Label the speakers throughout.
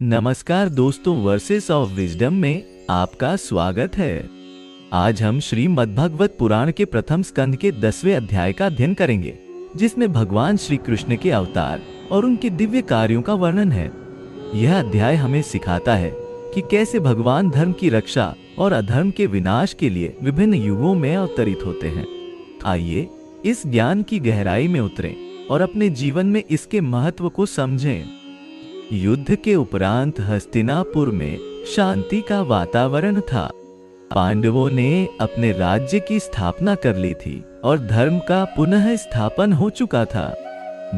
Speaker 1: नमस्कार दोस्तों, versus of wisdom में आपका स्वागत है। आज हम श्रीमद्भागवत पुराण के प्रथम स्कंद के 10वें अध्याय का अध्ययन करेंगे, जिसमें भगवान श्री कृष्ण के अवतार और उनके दिव्य कार्यों का वर्णन है। यह अध्याय हमें सिखाता है कि कैसे भगवान धर्म की रक्षा और अधर्म के विनाश के लिए विभिन्न युगों में अवतरित होते हैं। आइए इस ज्ञान की गहराई में उतरें और अपने जीवन में इसके महत्व को समझें। युद्ध के उपरांत हस्तिनापुर में शांति का वातावरण था। पांडवों ने अपने राज्य की स्थापना कर ली थी और धर्म का पुनः स्थापन हो चुका था।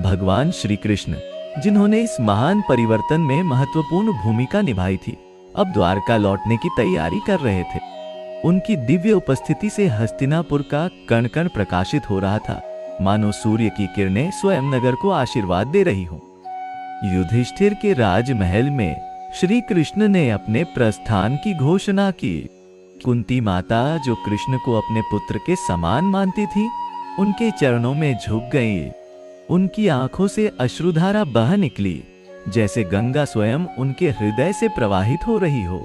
Speaker 1: भगवान श्री कृष्ण, जिन्होंने इस महान परिवर्तन में महत्वपूर्ण भूमिका निभाई थी, अब द्वारका लौटने की तैयारी कर रहे थे। उनकी दिव्य उपस्थिति से हस्तिनापुर का कण कण प्रकाशित हो रहा था, मानो सूर्य की किरणें स्वयं नगर को आशीर्वाद दे रही हों। युधिष्ठिर के राजमहल में श्री कृष्ण ने अपने प्रस्थान की घोषणा की। कुंती माता, जो कृष्ण को अपने पुत्र के समान मानती थी, उनके चरणों में झुक गई। उनकी आंखों से अश्रुधारा बह निकली, जैसे गंगा स्वयं उनके हृदय से प्रवाहित हो रही हो।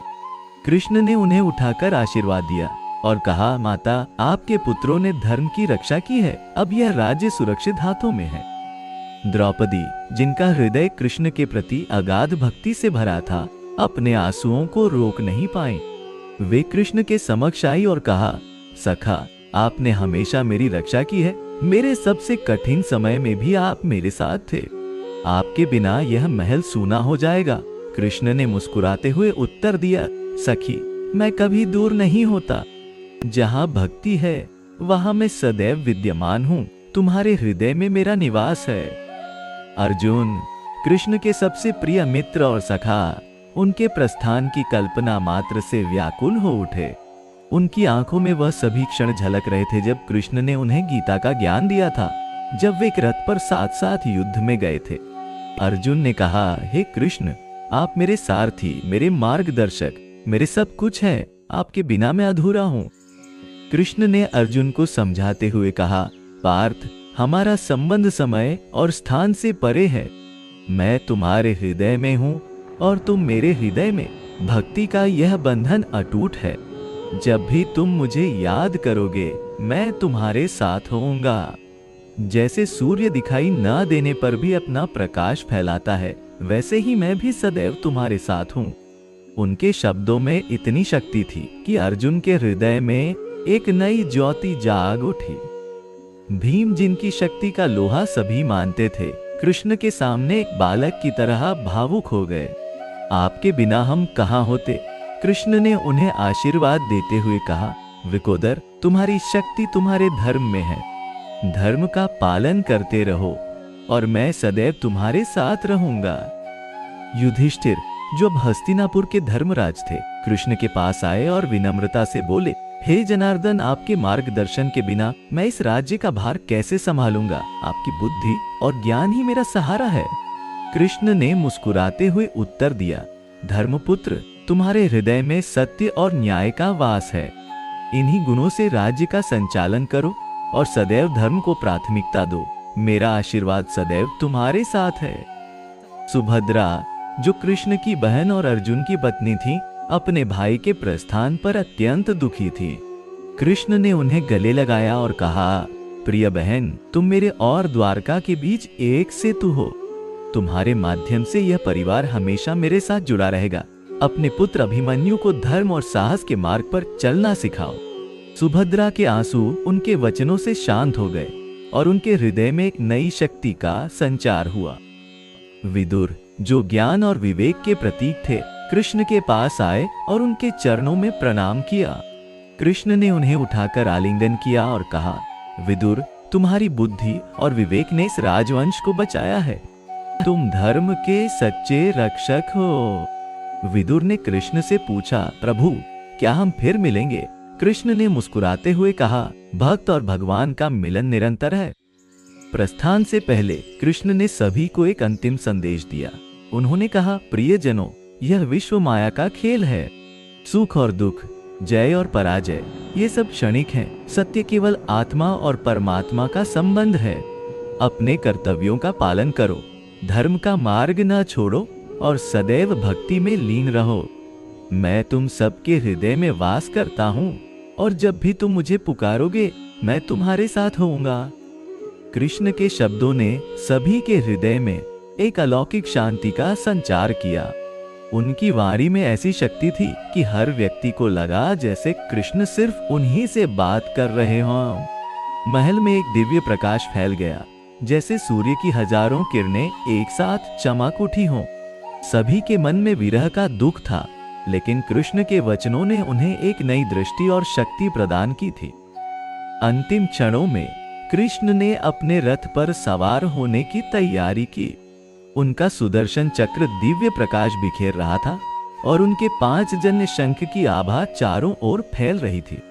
Speaker 1: कृष्ण ने उन्हें उठाकर आशीर्वाद दिया और कहा, माता, आपके पुत्रों ने धर्म की रक्षा की है, अब यह राज्य सुरक्षित हाथों में है। द्रौपदी, जिनका हृदय कृष्ण के प्रति अगाध भक्ति से भरा था, अपने आंसुओं को रोक नहीं पाई। वे कृष्ण के समक्ष आई और कहा, सखा, आपने हमेशा मेरी रक्षा की है। मेरे सबसे कठिन समय में भी आप मेरे साथ थे। आपके बिना यह महल सूना हो जाएगा। कृष्ण ने मुस्कुराते हुए उत्तर दिया, सखी, मैं कभी दूर नहीं होता। जहाँ भक्ति है वहाँ मैं सदैव विद्यमान हूँ। तुम्हारे हृदय में मेरा निवास है। अर्जुन, कृष्ण के सबसे प्रिय मित्र और सखा, उनके प्रस्थान की कल्पना मात्र से व्याकुल हो उठे। उनकी आंखों में वह सभी क्षण झलक रहे थे जब कृष्ण ने उन्हें गीता का ज्ञान दिया था, जब वे एक रथ पर साथ साथ युद्ध में गए थे। अर्जुन ने कहा, हे कृष्ण, आप मेरे सारथी, मेरे मार्गदर्शक, मेरे सब कुछ हैं। आपके बिना मैं अधूरा हूँ। कृष्ण ने अर्जुन को समझाते हुए कहा, पार्थ, हमारा संबंध समय और स्थान से परे है। मैं तुम्हारे हृदय में हूँ और तुम मेरे हृदय में। भक्ति का यह बंधन अटूट है। जब भी तुम मुझे याद करोगे, मैं तुम्हारे साथ होऊंगा। जैसे सूर्य दिखाई न देने पर भी अपना प्रकाश फैलाता है, वैसे ही मैं भी सदैव तुम्हारे साथ हूँ। उनके शब्दों में इतनी शक्ति थी कि अर्जुन के हृदय में एक नई ज्योति जाग उठी। भीम, जिनकी शक्ति का लोहा सभी मानते थे, कृष्ण के सामने एक बालक की तरह भावुक हो गए। आपके बिना हम कहाँ होते। कृष्ण ने उन्हें आशीर्वाद देते हुए कहा, विकोदर, तुम्हारी शक्ति तुम्हारे धर्म में है। धर्म का पालन करते रहो और मैं सदैव तुम्हारे साथ रहूंगा। युधिष्ठिर, जो अब हस्तिनापुर के धर्मराज थे, कृष्ण के पास आए और विनम्रता से बोले, हे जनार्दन, आपके मार्गदर्शन के बिना मैं इस राज्य का भार कैसे संभालूंगा। आपकी बुद्धि और ज्ञान ही मेरा सहारा है। कृष्ण ने मुस्कुराते हुए उत्तर दिया, धर्मपुत्र, तुम्हारे हृदय में सत्य और न्याय का वास है। इन्हीं गुणों से राज्य का संचालन करो और सदैव धर्म को प्राथमिकता दो। मेरा आशीर्वाद सदैव तुम्हारे साथ है। सुभद्रा, जो कृष्ण की बहन और अर्जुन की पत्नी थी, अपने भाई के प्रस्थान पर अत्यंत दुखी थी। कृष्ण ने उन्हें गले लगाया और कहा, प्रिय बहन, तुम मेरे और द्वारका के बीच एक सेतु हो। तुम्हारे माध्यम से यह परिवार हमेशा मेरे साथ जुड़ा रहेगा। अपने पुत्र अभिमन्यु को धर्म और साहस के मार्ग पर चलना सिखाओ। सुभद्रा के आंसू उनके वचनों से शांत हो गए और उनके हृदय में एक नई शक्ति का संचार हुआ। विदुर, जो ज्ञान और विवेक के प्रतीक थे, कृष्ण के पास आए और उनके चरणों में प्रणाम किया। कृष्ण ने उन्हें उठाकर आलिंगन किया और कहा, विदुर, तुम्हारी बुद्धि और विवेक ने इस राजवंश को बचाया है। तुम धर्म के सच्चे रक्षक हो। विदुर ने कृष्ण से पूछा, प्रभु, क्या हम फिर मिलेंगे। कृष्ण ने मुस्कुराते हुए कहा, भक्त और भगवान का मिलन निरंतर है। प्रस्थान से पहले कृष्ण ने सभी को एक अंतिम संदेश दिया। उन्होंने कहा, प्रियजनों, यह विश्व माया का खेल है। सुख और दुख, जय और पराजय, ये सब क्षणिक हैं। सत्य केवल आत्मा और परमात्मा का संबंध है। अपने कर्तव्यों का पालन करो, धर्म का मार्ग न छोड़ो और सदैव भक्ति में लीन रहो। मैं तुम सबके हृदय में वास करता हूँ और जब भी तुम मुझे पुकारोगे मैं तुम्हारे साथ होऊंगा। कृष्ण के शब्दों ने सभी के हृदय में एक अलौकिक शांति का संचार किया। उनकी वाणी में ऐसी शक्ति थी कि हर व्यक्ति को लगा जैसे कृष्ण सिर्फ उन्हीं से बात कर रहे हों। महल में एक दिव्य प्रकाश फैल गया, जैसे सूर्य की हजारों किरणें एक साथ चमक उठी हों। सभी के मन में विरह का दुख था, लेकिन कृष्ण के वचनों ने उन्हें एक नई दृष्टि और शक्ति प्रदान की थी। अंतिम क्षणों में कृष्ण ने अपने रथ पर सवार होने की तैयारी की। उनका सुदर्शन चक्र दिव्य प्रकाश बिखेर रहा था और उनके 5 जन्य शंख की आभा चारों ओर फैल रही थी।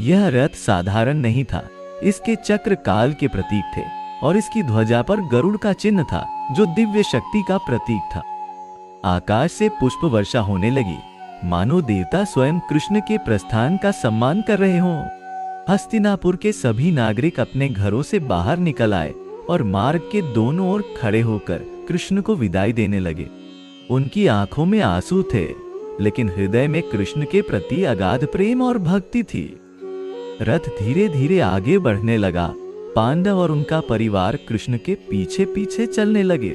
Speaker 1: यह रथ साधारण नहीं था, इसके चक्र काल के प्रतीक थे और इसकी ध्वजा पर गरुड़ का चिन्ह था, जो दिव्य शक्ति का प्रतीक था। आकाश से पुष्प वर्षा होने लगी, मानो देवता स्वयं कृष्ण के प्रस्थान का सम्मान कर रहे हों। हस्तिनापुर के सभी नागरिक अपने घरों से बाहर निकल आए और मार्ग के दोनों ओर खड़े होकर कृष्ण को विदाई देने लगे। उनकी आंखों में आंसू थे, लेकिन हृदय में कृष्ण के प्रति अगाध प्रेम और भक्ति थी। रथ धीरे धीरे आगे बढ़ने लगा। पांडव और उनका परिवार कृष्ण के पीछे पीछे चलने लगे।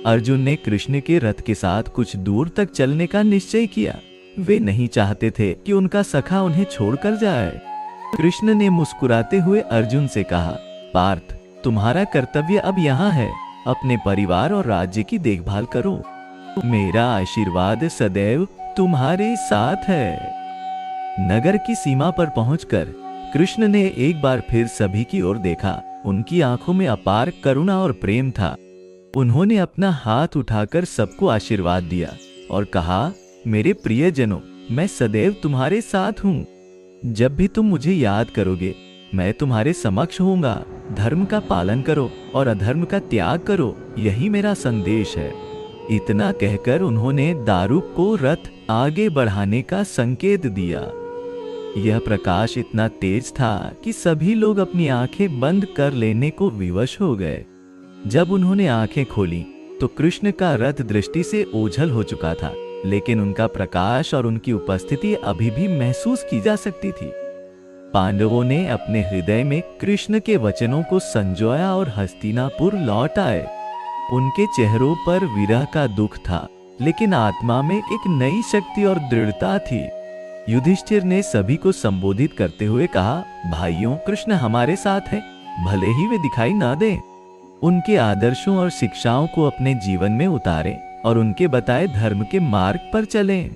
Speaker 1: अर्जुन ने कृष्ण के रथ के साथ कुछ दूर तक चलने का निश्चय किया। वे नहीं चाहते थे कि उनका सखा उन्हें छोड़कर जाए। कृष्ण ने मुस्कुराते हुए अर्जुन से कहा, पार्थ, तुम्हारा कर्तव्य अब यहाँ है। अपने परिवार और राज्य की देखभाल करो। मेरा आशीर्वाद सदैव तुम्हारे साथ है। नगर की सीमा पर पहुंचकर कृष्ण ने एक बार फिर सभी की ओर देखा। उनकी आंखों में अपार करुणा और प्रेम था। उन्होंने अपना हाथ उठाकर सबको आशीर्वाद दिया और कहा, मेरे प्रियजनों, मैं सदैव तुम्हारे साथ हूँ। जब भी तुम मुझे याद करोगे मैं तुम्हारे समक्ष होऊंगा। धर्म का पालन करो और अधर्म का त्याग करो, यही मेरा संदेश है। इतना कहकर उन्होंने दारुक को रथ आगे बढ़ाने का संकेत दिया। यह प्रकाश इतना तेज था कि सभी लोग अपनी आंखें बंद कर लेने को विवश हो गए। जब उन्होंने आंखें खोली तो कृष्ण का रथ दृष्टि से ओझल हो चुका था, लेकिन उनका प्रकाश और उनकी उपस्थिति अभी भी महसूस की जा सकती थी। पांडवों ने अपने हृदय में कृष्ण के वचनों को संजोया और हस्तिनापुर लौट आए। उनके चेहरों पर विरह का दुख था, लेकिन आत्मा में एक नई शक्ति और दृढ़ता थी। युधिष्ठिर ने सभी को संबोधित करते हुए कहा, भाइयों, कृष्ण हमारे साथ है, भले ही वे दिखाई ना दें। उनके आदर्शों और शिक्षाओं को अपने जीवन में उतारें और उनके बताए धर्म के मार्ग पर चलें।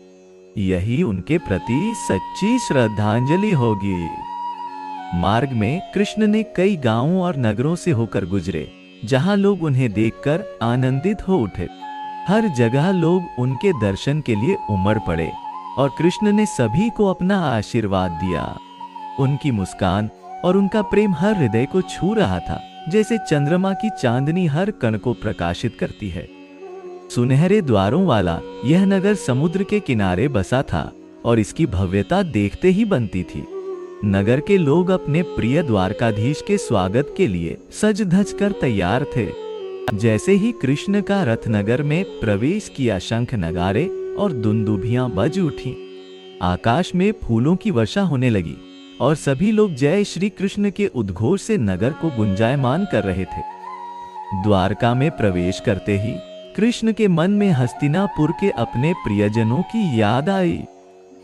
Speaker 1: यही उनके प्रति सच्ची श्रद्धांजलि होगी। मार्ग में कृष्ण ने कई गांवों और नगरों से होकर गुजरे, जहां लोग उन्हें देखकर आनंदित हो उठे। हर जगह लोग उनके दर्शन के लिए उमड़ पड़े और कृष्ण ने सभी को अपना आशीर्वाद दिया। उनकी मुस्कान और उनका प्रेम हर हृदय को छू रहा था, जैसे चंद्रमा की चांदनी हर कण को प्रकाशित करती है। सुनहरे द्वारों वाला यह नगर समुद्र के किनारे बसा था और इसकी भव्यता देखते ही बनती थी। नगर के लोग अपने प्रिय द्वारकाधीश के स्वागत के लिए सज धज कर तैयार थे। जैसे ही कृष्ण का रथ नगर में प्रवेश किया, शंख नगारे और दुंदुभियां बज उठी। आकाश में फूलों की वर्षा होने लगी और सभी लोग जय श्री कृष्ण के उद्घोष से नगर को गुंजायमान कर रहे थे। द्वारका में प्रवेश करते ही कृष्ण के मन में हस्तिनापुर के अपने प्रियजनों की याद आई।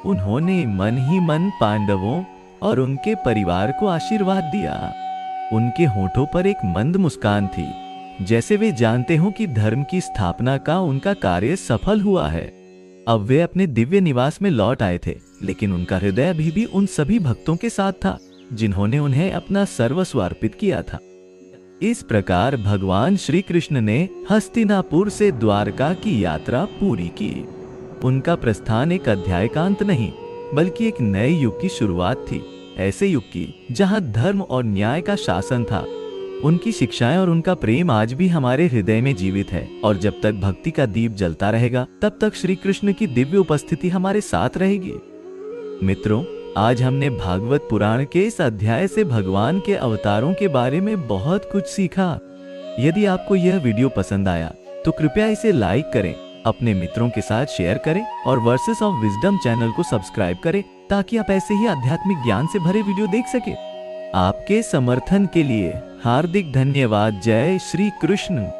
Speaker 1: उन्होंने मन ही मन पांडवों और उनके परिवार को आशीर्वाद दिया। उनके होठों पर एक मंद मुस्कान थी, जैसे वे जानते हो कि धर्म की स्थापना का उनका कार्य सफल हुआ है। अब वे अपने दिव्य निवास में लौट आए थे, लेकिन उनका हृदय अभी भी उन सभी भक्तों के साथ था जिन्होंने उन्हें अपना सर्वस्व अर्पित किया था। इस प्रकार भगवान श्री कृष्ण ने हस्तिनापुर से द्वारका की यात्रा पूरी की। उनका प्रस्थान एक अध्याय का अंत नहीं, बल्कि एक नए युग की शुरुआत थी। ऐसे युग की जहां धर्म और न्याय का शासन था। उनकी शिक्षाएं और उनका प्रेम आज भी हमारे हृदय में जीवित है, और जब तक भक्ति का दीप जलता रहेगा तब तक श्री कृष्ण की दिव्य उपस्थिति हमारे साथ रहेगी। मित्रों, आज हमने भागवत पुराण के इस अध्याय से भगवान के अवतारों के बारे में बहुत कुछ सीखा। यदि आपको यह वीडियो पसंद आया तो कृपया इसे लाइक करें अपने मित्रों के साथ शेयर करें और वर्सेस ऑफ विजडम चैनल को सब्सक्राइब करें ताकि आप ऐसे ही आध्यात्मिक ज्ञान से भरे वीडियो देख सके। आपके समर्थन के लिए हार्दिक धन्यवाद। जय श्री कृष्ण।